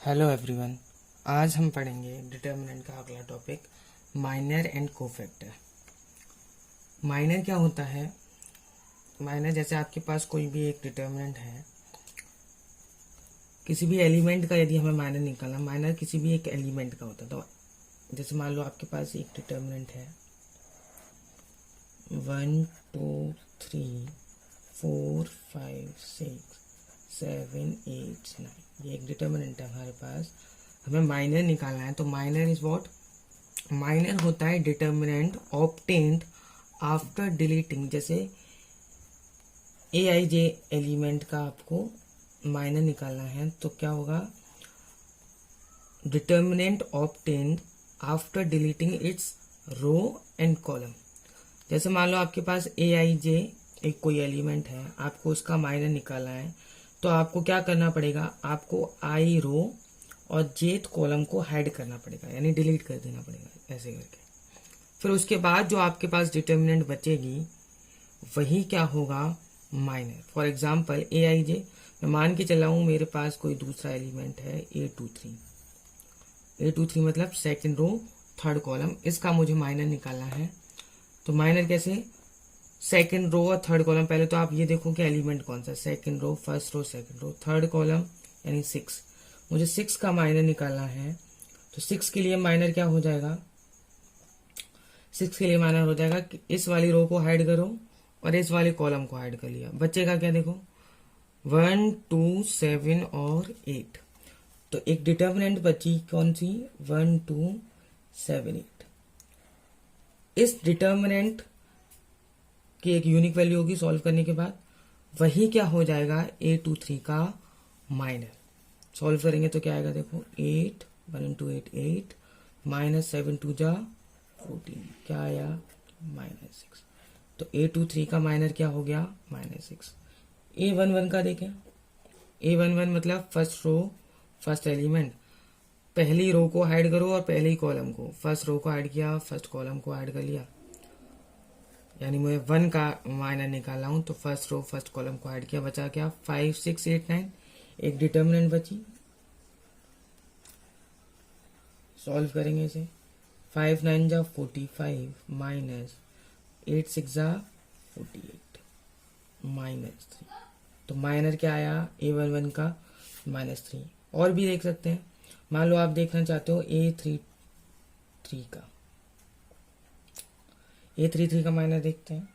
Hello everyone. आज हम पढ़ेंगे डिटर्मिनेंट का अगला topic minor and cofactor. Minor क्या होता है? माइनर जैसे आपके पास कोई भी एक डिटर्मिनेंट है, किसी भी एलिमेंट का यदि हमें माइनर निकालना, माइनर किसी भी एक एलिमेंट का होता है। तो जैसे मान लो आपके पास एक डिटर्मिनेंट है 1 2 3 4 5 6 7 8 9, ये एक डिटर्मिनेंट है हमारे पास। हमें माइनर निकालना है, तो माइनर इज व्हाट? माइनर होता है डिटर्मिनेंट ऑब्टेन्ड आफ्टर डिलीटिंग। जैसे ए आई जे एलिमेंट का आपको माइनर निकालना है तो क्या होगा? Determinant obtained after deleting its row and column. जैसे मान लो आपके पास ए आई जे एक कोई एलिमेंट है, आपको उसका माइनर निकालना है, तो आपको क्या करना पड़ेगा? आपको आई रो और जेथ कॉलम को हाइड करना पड़ेगा, यानी डिलीट कर देना पड़ेगा ऐसे करके। फिर उसके बाद जो आपके पास डिटर्मिनेंट बचेगी वही क्या होगा? माइनर। फॉर एग्जाम्पल ए आई जे, मैं मान के चला हूँ मेरे पास कोई दूसरा एलिमेंट है A23। A23 मतलब सेकेंड रो थर्ड कॉलम, इसका मुझे माइनर निकालना है। तो माइनर कैसे? सेकेंड रो और थर्ड कॉलम, पहले तो आप ये देखो कि एलिमेंट कौन सा, second row, first row, second row, third column यानी 6। मुझे 6 का माइनर निकालना है, तो 6 के लिए माइनर क्या हो जाएगा? 6 के लिए माइनर हो जाएगा कि इस वाली रो को हाइड करो और इस वाले कॉलम को हाइड कर लिया। बचेगा क्या? देखो 1 2 7 और 8। तो एक डिटर्मिनेंट बची कौन सी? 1 2 7 8। इस डिटर्मिनेंट की एक यूनिक वैल्यू होगी सॉल्व करने के बाद, वही क्या हो जाएगा? A23 का माइनर। सॉल्व करेंगे तो क्या आएगा? देखो 8 1 इंटू 8 8 माइनस 7 2 जा 14, क्या आया? -6। तो A23 का माइनर क्या हो गया? -6। A11 का देखें, A11 मतलब फर्स्ट रो फर्स्ट एलिमेंट। पहली रो को हाइड करो और पहले ही कॉलम को, फर्स्ट रो को हाइड किया, फर्स्ट कॉलम को हाइड कर लिया, यानी मुझे 1 का माइनर निकाला हूं, तो फर्स्ट रो फर्स्ट कॉलम को ऐड किया, बचा क्या? 5 6 8 9। एक डिटर्मिनेंट बची, सॉल्व करेंगे इसे। 5 9 जा 45 माइनस 8 6 जा 48 -3। तो माइनर क्या आया A11 का? -3। और भी देख सकते हैं, मान लो आप देखना चाहते हो A33 का, A33 का माइनर देखते हैं।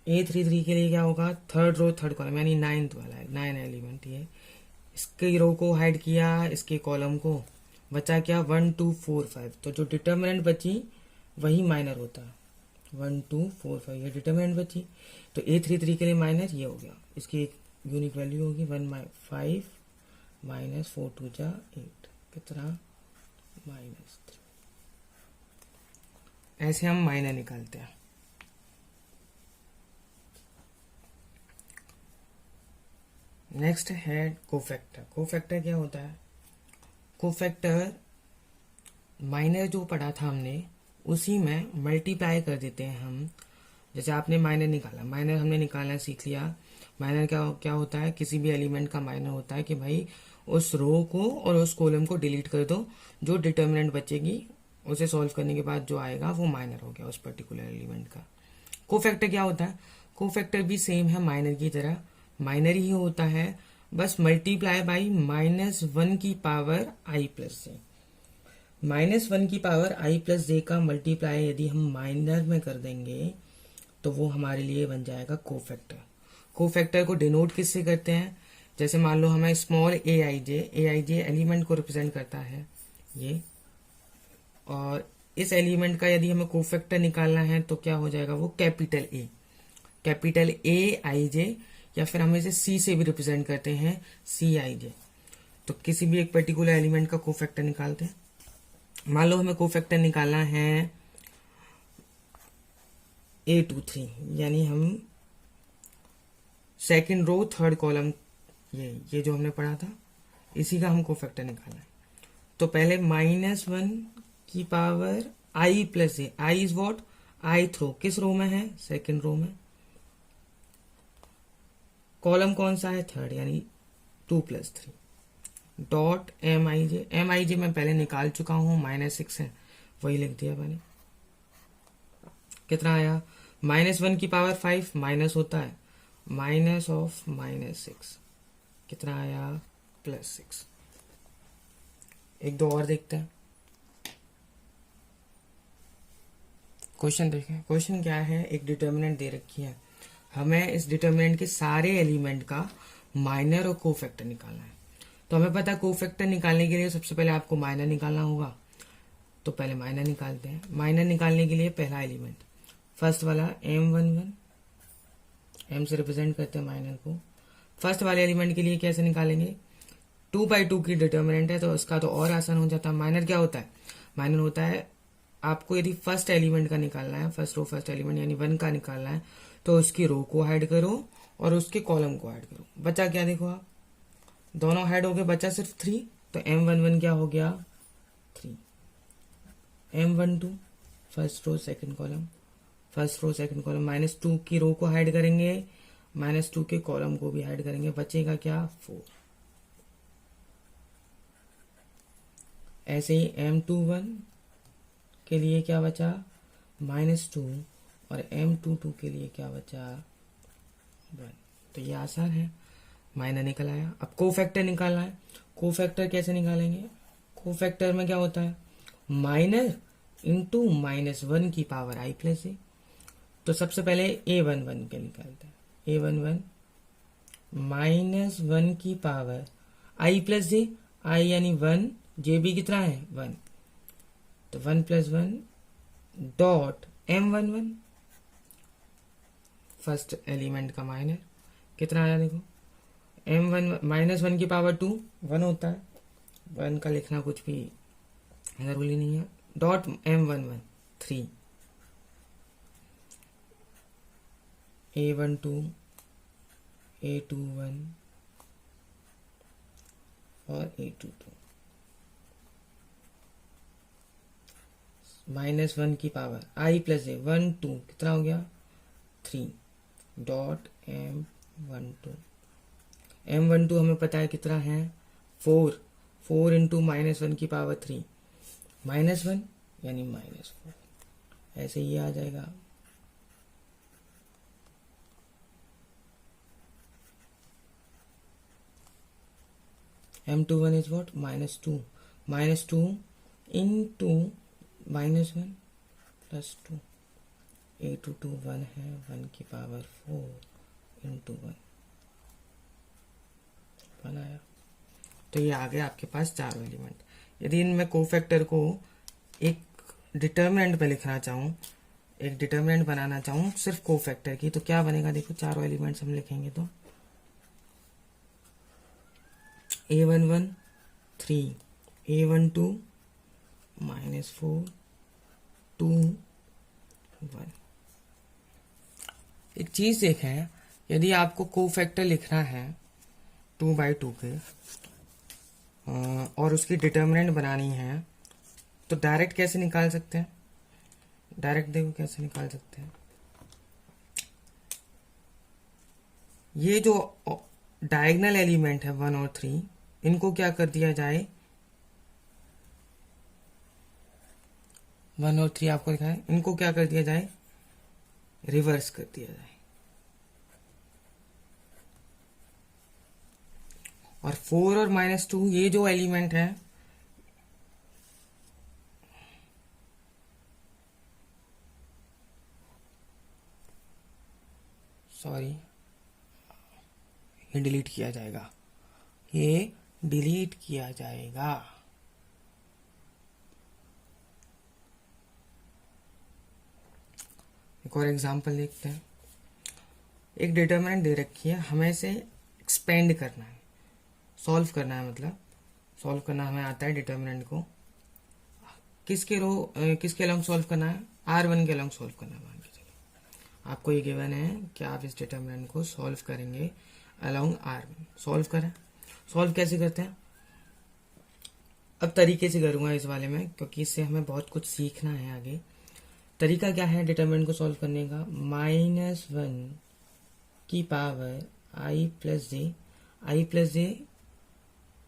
A33 के लिए क्या होगा? थर्ड रो थर्ड कॉलम यानी 9th वाला है, 9 एलिमेंट। ये इसके रो को हाइड किया, इसके कॉलम को, बचा क्या? 1 2 4 5। तो जो डिटर्मिनेंट बची वही माइनर होता है। 1 2 4 5 ये डिटर्मिनेंट बची, तो A33 के लिए माइनर ये हो गया। इसकी एक यूनिक वैल्यू होगी 5 माइनस 4 2 जा 8, कितना? -3। ऐसे हम माइनर निकालते हैं। नेक्स्ट है कोफैक्टर। कोफैक्टर क्या होता है? कोफैक्टर माइनर जो पढ़ा था हमने उसी में मल्टीप्लाई कर देते हैं हम। जैसे आपने माइनर निकाला, माइनर हमने निकालना सीख लिया। माइनर क्या क्या होता है? किसी भी एलिमेंट का माइनर होता है कि भाई उस रो को और उस कॉलम को डिलीट कर दो, जो डिटर्मिनेंट बचेगी उसे सॉल्व करने के बाद जो आएगा वो माइनर हो गया उस पर्टिकुलर एलिमेंट का। कोफैक्टर क्या होता है? कोफैक्टर भी सेम है माइनर की तरह, माइनर ही होता है, बस मल्टीप्लाई बाई -1 की पावर आई प्लस जे। -1 की पावर आई प्लस जे का मल्टीप्लाई यदि हम माइनर में कर देंगे तो वो हमारे लिए बन जाएगा कोफैक्टर। कोफैक्टर को डिनोट किससे करते हैं? जैसे मान लो हमें स्मॉल ए आई जे एलिमेंट को रिप्रेजेंट करता है ये, और इस एलिमेंट का यदि हमें कोफैक्टर निकालना है तो क्या हो जाएगा? वो कैपिटल ए आई जे, या फिर हम इसे सी से भी रिप्रेजेंट करते हैं, सी आई जे। तो किसी भी एक पर्टिकुलर एलिमेंट का कोफैक्टर निकालते हैं। मान लो हमें कोफैक्टर निकालना है A23, यानी हम सेकेंड रो थर्ड कॉलम, ये जो हमने पढ़ा था इसी का हम कोफैक्टर निकालना है। तो पहले -1 की power I plus J, I is what? ith रो, किस रो में है? सेकेंड रो में। कॉलम कौन सा है? थर्ड, यानी 2 + 3। डॉट एम आई जे मैं पहले निकाल चुका हूँ, -6 है, वही लिख दिया मैंने। कितना आया, -1 की पावर 5 माइनस होता है माइनस ऑफ -6, कितना आया, +6। एक दो और देखते हैं। क्वेश्चन देखें, क्वेश्चन क्या है, एक डिटर्मिनेंट दे रखी है, हमें इस डिटर्मिनेंट के सारे एलिमेंट का माइनर और कोफैक्टर निकालना है। तो हमें पता है कोफैक्टर निकालने के लिए सबसे पहले आपको माइनर निकालना होगा, तो पहले माइनर निकालते हैं। माइनर निकालने के लिए पहला एलिमेंट फर्स्ट वाला M11, M से रिप्रेजेंट करते हैं माइनर को। फर्स्ट वाले एलिमेंट के लिए कैसे निकालेंगे, 2/2 की डिटर्मिनेंट है तो उसका तो और आसान हो जाता है। माइनर क्या होता है, माइनर होता है आपको यदि फर्स्ट एलिमेंट का निकालना है, फर्स्ट रो फर्स्ट एलिमेंट यानी 1 का निकालना है, तो उसकी रो को ऐड करो और उसके कॉलम को ऐड करो। बचा क्या, देखो आप दोनों ऐड हो गए, बचा सिर्फ 3, तो M11 क्या हो गया 3, M12 first row second column, first row second column, -2 की रो को ऐड करेंगे, -2 के कॉलम को भी ऐड करेंगे, बचेगा क्या 4। ऐसे ही M21 के लिए क्या बचा -2 और M22 के लिए क्या बचा 1। तो ये आसान है, माइनर निकल आया। अब कोफैक्टर निकालना है, कोफैक्टर कैसे निकालेंगे, कोफैक्टर में क्या होता है माइनर इंटू -1 की पावर i+j। तो सबसे पहले A11 के निकालते हैं, A11 -1 की पावर i+j, i यानी 1, जे भी कितना है 1, तो 1 + 1 डॉट M11 फर्स्ट एलिमेंट का माइनर, कितना आया देखो M1 -1 की पावर 2 1 होता है, 1 का लिखना कुछ भी जरूरी नहीं है, डॉट M11 3, A12 A21 और A22 -1 की पावर i+j 1 2 कितना हो गया 3 डॉट M12 हमें पता है कितना है 4 इंटू -1 की पावर 3 -1 यानी -4, ऐसे ये आ जाएगा। M21 is what -2 into -1 + 2, A22 1 है, 1 की पावर 4 इंटू 1 आया। तो ये आ गया आपके पास चारों एलिमेंट। यदि इनमें कोफैक्टर को एक डिटर्मिनेंट पे लिखना चाहूँ, एक डिटर्मिनेंट बनाना चाहूँ सिर्फ कोफैक्टर की, तो क्या बनेगा देखो, चारों एलिमेंट्स हम लिखेंगे तो A11 3, A12 -4 2 1। एक चीज देखें, यदि आपको कोफैक्टर लिखना है 2/2 के और उसकी डिटर्मिनेंट बनानी है, तो डायरेक्ट कैसे निकाल सकते हैं, डायरेक्ट देखो कैसे निकाल सकते हैं। ये जो डायगोनल एलिमेंट है 1 और 3, इनको क्या कर दिया जाए, 1 और 3 आपको लिखा है, इनको क्या कर दिया जाए, रिवर्स कर दिया जाए, और 4 और -2 ये जो एलिमेंट है सॉरी ये डिलीट किया जाएगा, ये डिलीट किया जाएगा। एक और एग्जांपल देखते हैं। एक डिटर्मिनेंट दे रखी है, हमें इसे एक्सपेंड करना है, सॉल्व करना है, मतलब सॉल्व करना हमें आता है डिटर्मिनेंट को। किसके अलोंग सॉल्व करना है, R1 के अलोंग सॉल्व करना है। मान के चलो आपको ये गिवन है कि आप इस डिटर्मिनेंट को सॉल्व करेंगे अलोंग R1। सॉल्व करें, सॉल्व कैसे करते हैं, अब तरीके से करूंगा इस वाले में, क्योंकि इससे हमें बहुत कुछ सीखना है आगे। तरीका क्या है डिटर्मिनेंट को सॉल्व करने का, -1 की पावर i+j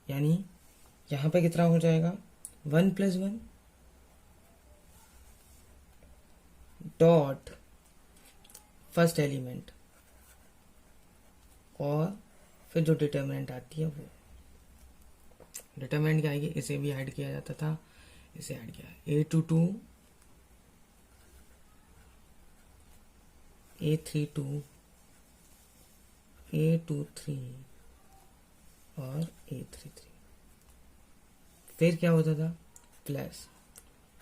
यानी यहाँ पे कितना हो जाएगा 1+1 डॉट फर्स्ट एलिमेंट और फिर जो डिटर्मिनेंट आती है वो डिटर्मिनेंट क्या आएगी, इसे भी ऐड किया जाता था, इसे ऐड किया A22 A32 A23 और A33। फिर क्या होता था प्लस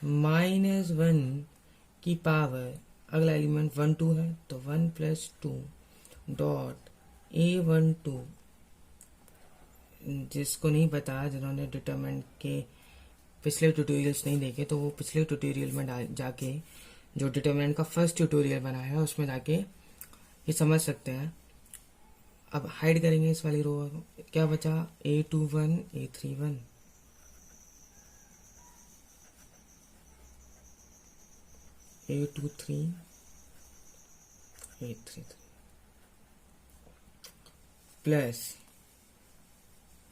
-1 की पावर, अगला एलिमेंट 1 2 है तो 1+2 डॉट A12। जिसको नहीं पता, जिन्होंने डिटरमिनेंट के पिछले ट्यूटोरियल्स नहीं देखे, तो वो पिछले ट्यूटोरियल में जाके जो डिटरमिनेंट का फर्स्ट ट्यूटोरियल बनाया है उसमें जाके ये समझ सकते हैं। अब हाइड करेंगे इस वाली रो, क्या बचा A21 A31 A23 A33 plus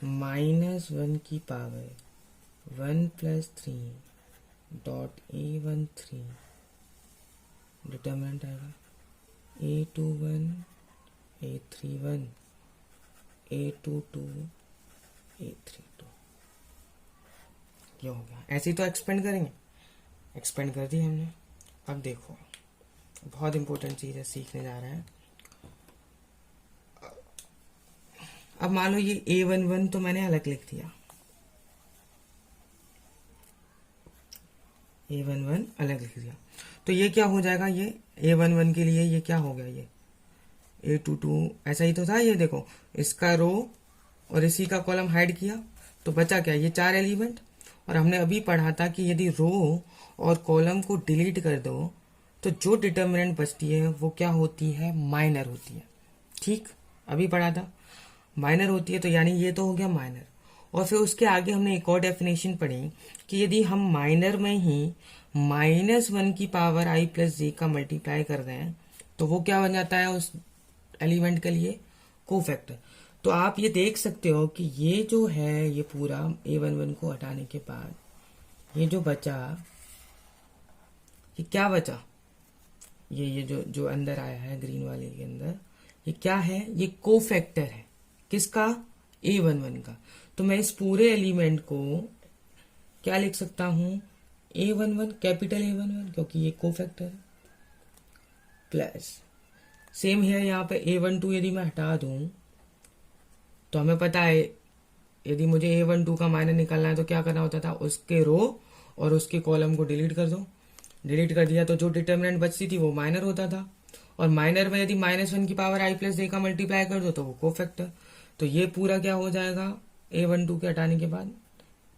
-1 की पावर 1+3 डॉट A13 डिटरमिनेंट आएगा A21 A31 A22 A32। ये हो गया। ऐसे ही तो एक्सपेंड करेंगे, एक्सपेंड कर दिया हमने। अब देखो बहुत इंपॉर्टेंट चीज़ है, सीखने जा रहे हैं। अब मान लो ये A11 तो मैंने अलग लिख दिया, A11 अलग लिख दिया, तो ये क्या हो जाएगा, ये A11 के लिए ये क्या हो गया, ये A22 ऐसा ही तो था। ये देखो इसका रो और इसी का कॉलम हाइड किया तो बचा क्या, ये 4 एलिमेंट। और हमने अभी पढ़ा था कि यदि रो और कॉलम को डिलीट कर दो तो जो डिटर्मिनेंट बचती है वो क्या होती है, माइनर होती है। ठीक, अभी पढ़ा था माइनर होती है, तो यानी ये तो हो गया माइनर। और फिर उसके आगे हमने एक और डेफिनेशन पढ़ी कि यदि हम माइनर में ही -1 की पावर i+j का मल्टीप्लाई कर दें तो वो क्या बन जाता है उस एलिमेंट के लिए, कोफैक्टर। तो आप ये देख सकते हो कि ये जो है, ये पूरा A11 को हटाने के बाद ये जो बचा, ये क्या बचा, ये जो अंदर आया है ग्रीन वाले के अंदर, ये क्या है, ये कोफैक्टर है। किसका, A11 का। तो मैं इस पूरे एलिमेंट को क्या लिख सकता हूं, A11 कैपिटल A11 क्योंकि ये कोफैक्टर है, प्लस सेम है यहाँ पे A12 यदि मैं हटा दूं तो हमें पता है यदि मुझे A12 का माइनर निकालना है तो क्या करना होता था, उसके रो और उसके कॉलम को डिलीट कर दो। डिलीट कर दिया तो जो डिटर्मिनेंट बचती थी वो माइनर होता था, और माइनर में यदि -1 की पावर i+j का मल्टीप्लाई कर दो तो वो कोफैक्टर। तो ये पूरा क्या हो जाएगा A12 के हटाने के बाद,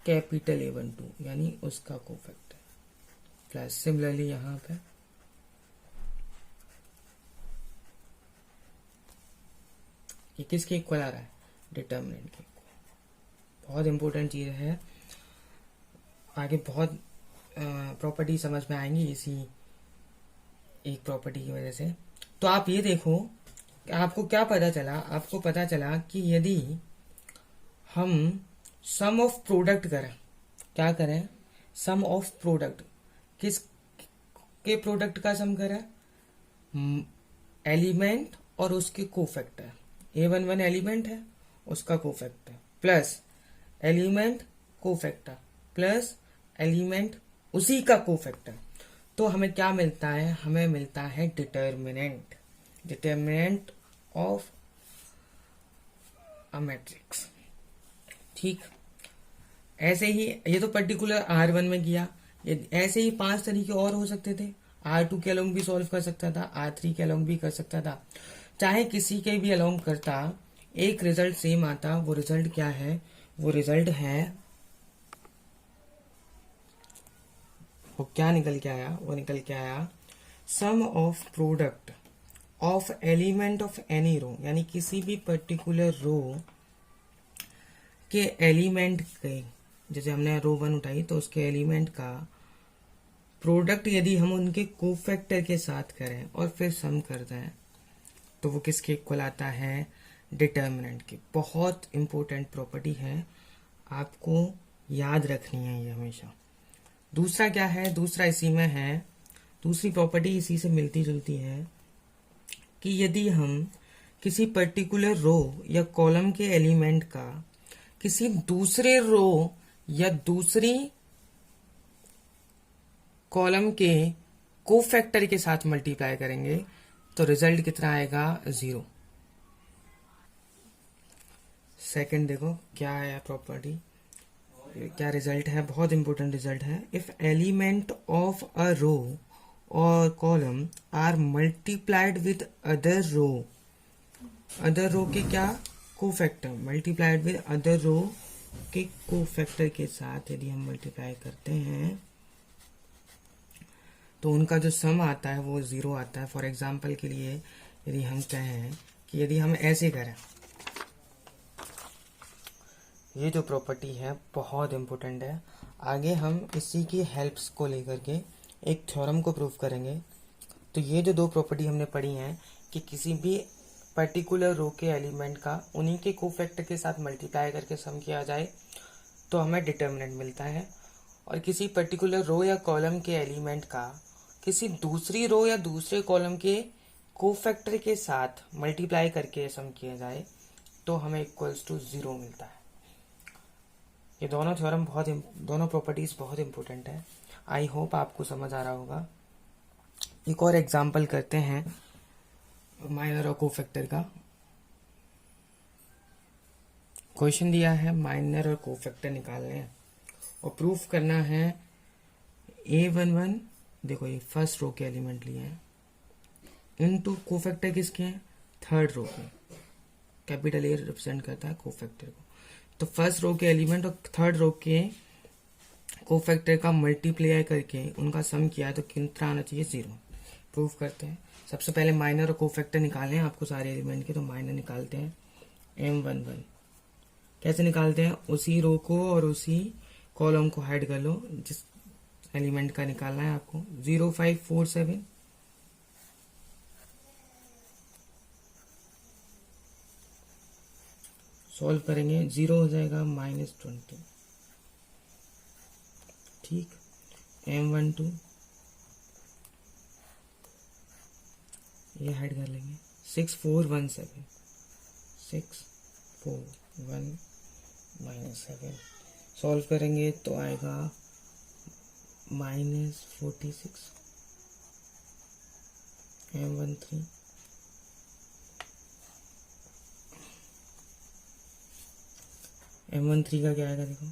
कैपिटल A12 यानी उसका कोफैक्टर, प्लस सिमिलरली यहाँ पे ये किसके इक्वल आ रहा है, डिटर्मिनेंट के इक्वल। बहुत इंपॉर्टेंट चीज है, आगे बहुत प्रॉपर्टी समझ में आएंगी इसी एक प्रॉपर्टी की वजह से। तो आप ये देखो, आपको क्या पता चला, आपको पता चला कि यदि हम सम ऑफ प्रोडक्ट करें, क्या करें, सम ऑफ प्रोडक्ट, किस के प्रोडक्ट का सम करें, एलिमेंट और उसके कोफैक्टर। A11 एलिमेंट है, उसका cofactor plus element cofactor plus element उसी का कोफैक्टर, तो हमें क्या मिलता है, हमें मिलता है determinant, determinant of a matrix. ठीक, ऐसे ही ये तो पर्टिकुलर R1 में किया, ऐसे ही 5 तरीके और हो सकते थे। R2 के अलोंग भी सॉल्व कर सकता था, R3 के अलोंग भी कर सकता था, चाहे किसी के भी अलोंग करता, एक रिजल्ट सेम आता। वो रिजल्ट क्या है, वो रिजल्ट है, वो क्या निकल के आया, वो निकल के आया sum of product of element of any row, यानी किसी भी पर्टिकुलर रो के एलिमेंट के, जैसे हमने रो 1 उठाई तो उसके एलिमेंट का प्रोडक्ट यदि हम उनके कोफैक्टर के साथ करें और फिर सम कर दें तो वो किसके इक्वल आता है, डिटर्मिनेंट की। बहुत इंपॉर्टेंट प्रॉपर्टी है, आपको याद रखनी है ये हमेशा। दूसरा क्या है, दूसरा इसी में है, दूसरी प्रॉपर्टी इसी से मिलती जुलती है कि यदि हम किसी पर्टिकुलर रो या कॉलम के एलिमेंट का किसी दूसरे रो या दूसरी कॉलम के कोफैक्टर के साथ मल्टीप्लाई करेंगे तो रिजल्ट कितना आएगा, 0। सेकंड देखो क्या है प्रॉपर्टी, क्या रिजल्ट है, बहुत इंपॉर्टेंट रिजल्ट है। If element of a row और column are multiplied with other row के क्या, cofactor, multiplied with other row के कोफैक्टर के साथ यदि हम मल्टीप्लाई करते हैं तो उनका जो सम आता है वो 0 आता है। फॉर एग्जाम्पल के लिए यदि हम कहें कि यदि हम ऐसे करें, ये जो प्रॉपर्टी है बहुत इंपॉर्टेंट है। आगे हम इसी की हेल्प्स को लेकर के एक थ्योरम को प्रूव करेंगे। तो ये जो दो प्रॉपर्टी हमने पढ़ी हैं कि किसी भी पर्टिकुलर रो के एलिमेंट का उन्हीं के कोफैक्टर के साथ मल्टीप्लाई करके सम किया जाए तो हमें डिटर्मिनेंट मिलता है, और किसी पर्टिकुलर रो या कॉलम के एलिमेंट का किसी दूसरी रो या दूसरे कॉलम के कोफैक्टर के साथ मल्टीप्लाई करके सम किया जाए तो हमें इक्वल्स टू 0 मिलता है। ये दोनों थ्योरम दोनों प्रॉपर्टीज बहुत इंपॉर्टेंट है। आई होप आपको समझ आ रहा होगा। एक और एग्जांपल करते हैं माइनर और कोफैक्टर का। क्वेश्चन दिया है माइनर और कोफैक्टर निकालने हैं और प्रूफ करना है A11, देखो ये फर्स्ट रो के एलिमेंट लिए हैं, इनटू कोफैक्टर किसके हैं, थर्ड रो के। कैपिटल ए रिप्रेजेंट करता है कोफैक्टर को। तो फर्स्ट रो के एलिमेंट और थर्ड रो के कोफैक्टर का मल्टीप्लाई करके उनका सम किया है तो कितना आना चाहिए, 0। प्रूफ करते हैं। सबसे पहले माइनर और कोफैक्टर निकालने हैं आपको सारे एलिमेंट के। तो माइनर निकालते हैं M11। कैसे निकालते हैं, उसी रो को और उसी कॉलम को हाइड कर लो जिस एलिमेंट का निकालना है आपको। 0547 सॉल्व करेंगे, 0 हो जाएगा -20। ठीक, M12 ये हाइड कर लेंगे। 6417 641 -7 सॉल्व करेंगे तो आएगा -46। M13 M13 का क्या आएगा देखो,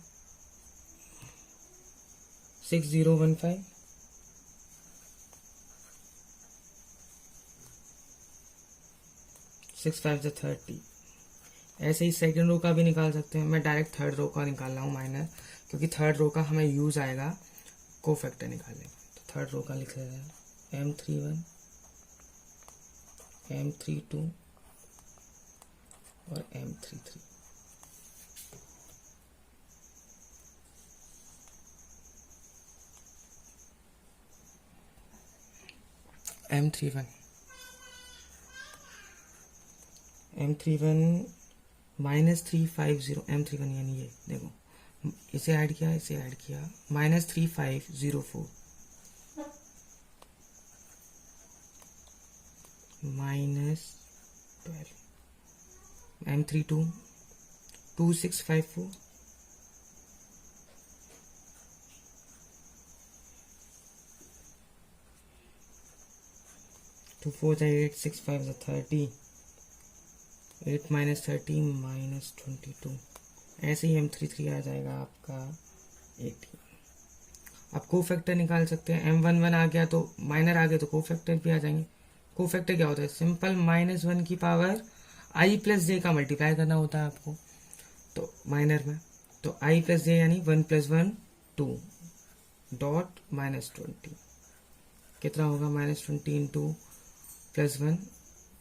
6015 6×5 = 30। ऐसे ही सेकंड रो का भी निकाल सकते हैं। मैं डायरेक्ट थर्ड रो का निकाल रहा हूँ माइनर, क्योंकि थर्ड रो का हमें यूज आएगा कोफैक्टर निकालने का। तो थर्ड रो का लिख रहे हैं M31 M32 और M33। M31 -350 M31 यानी ये देखो, इसे ऐड किया इसे ऐड किया, -3504 -12 M32 2654 2 4 8 6 5 30 8 -30 -22। ऐसे ही M33 आ जाएगा आपका 18। आप कोफैक्टर निकाल सकते हैं। M11 आ गया तो माइनर आ गया तो कोफैक्टर भी आ जाएंगे। कोफैक्टर क्या होता है, सिंपल -1 की पावर i + j का मल्टीप्लाई करना होता है आपको। तो माइनर में तो i + j यानी 1 + 1 2 डॉट -20 कितना होगा, -20 × +1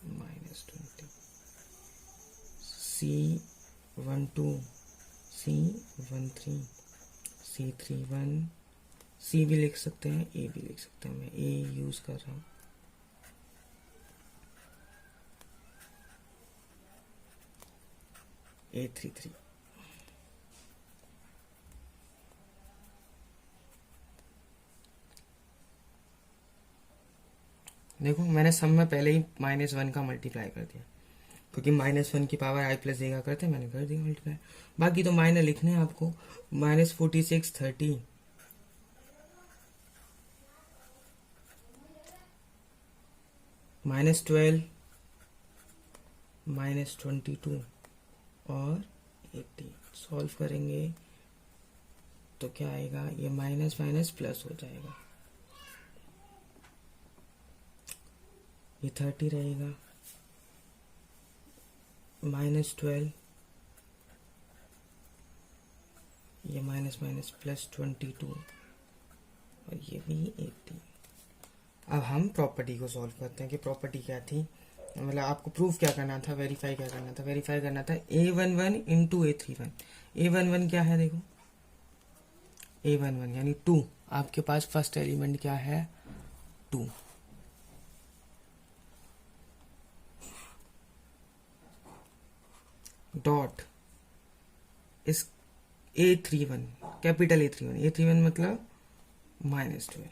-20। C12 C13 C31 C भी लिख सकते हैं, A भी लिख सकते हैं। मैं A यूज कर रहा हूँ। A33 देखो मैंने सम में पहले ही -1 का मल्टीप्लाई कर दिया, क्योंकि -1 की पावर i प्लस देगा करते, मैंने कर दिया मल्टीप्लाई। बाकी तो माइनर लिखने हैं आपको। -46 30 -12 -22 और 80 सॉल्व करेंगे तो क्या आएगा, ये माइनस माइनस प्लस हो जाएगा, ये 30 रहेगा, -12, ये माइनस माइनस प्लस 22 और ये भी 80। अब हम प्रॉपर्टी को सॉल्व करते हैं कि प्रॉपर्टी क्या थी, मतलब आपको प्रूफ क्या करना था, वेरीफाई क्या करना था। वेरीफाई करना था A11 इंटू A31। A11 क्या है, देखो A11 यानी 2, आपके पास फर्स्ट एलिमेंट क्या है 2, डॉट इस A31 कैपिटल A31 मतलब -12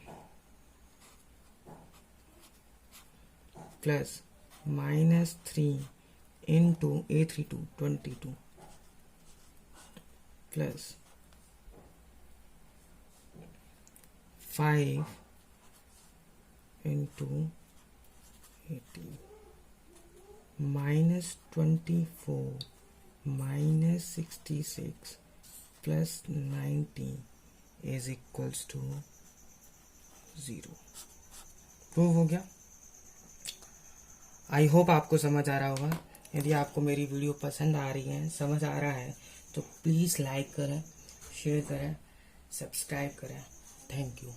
plus -3 into A32 22 plus 5 into 18 -24 -66 plus 90 is equals to 0। Prove हो गया। आई होप आपको समझ आ रहा होगा। यदि आपको मेरी वीडियो पसंद आ रही है, समझ आ रहा है, तो प्लीज़ लाइक करें, शेयर करें, सब्सक्राइब करें। Thank you.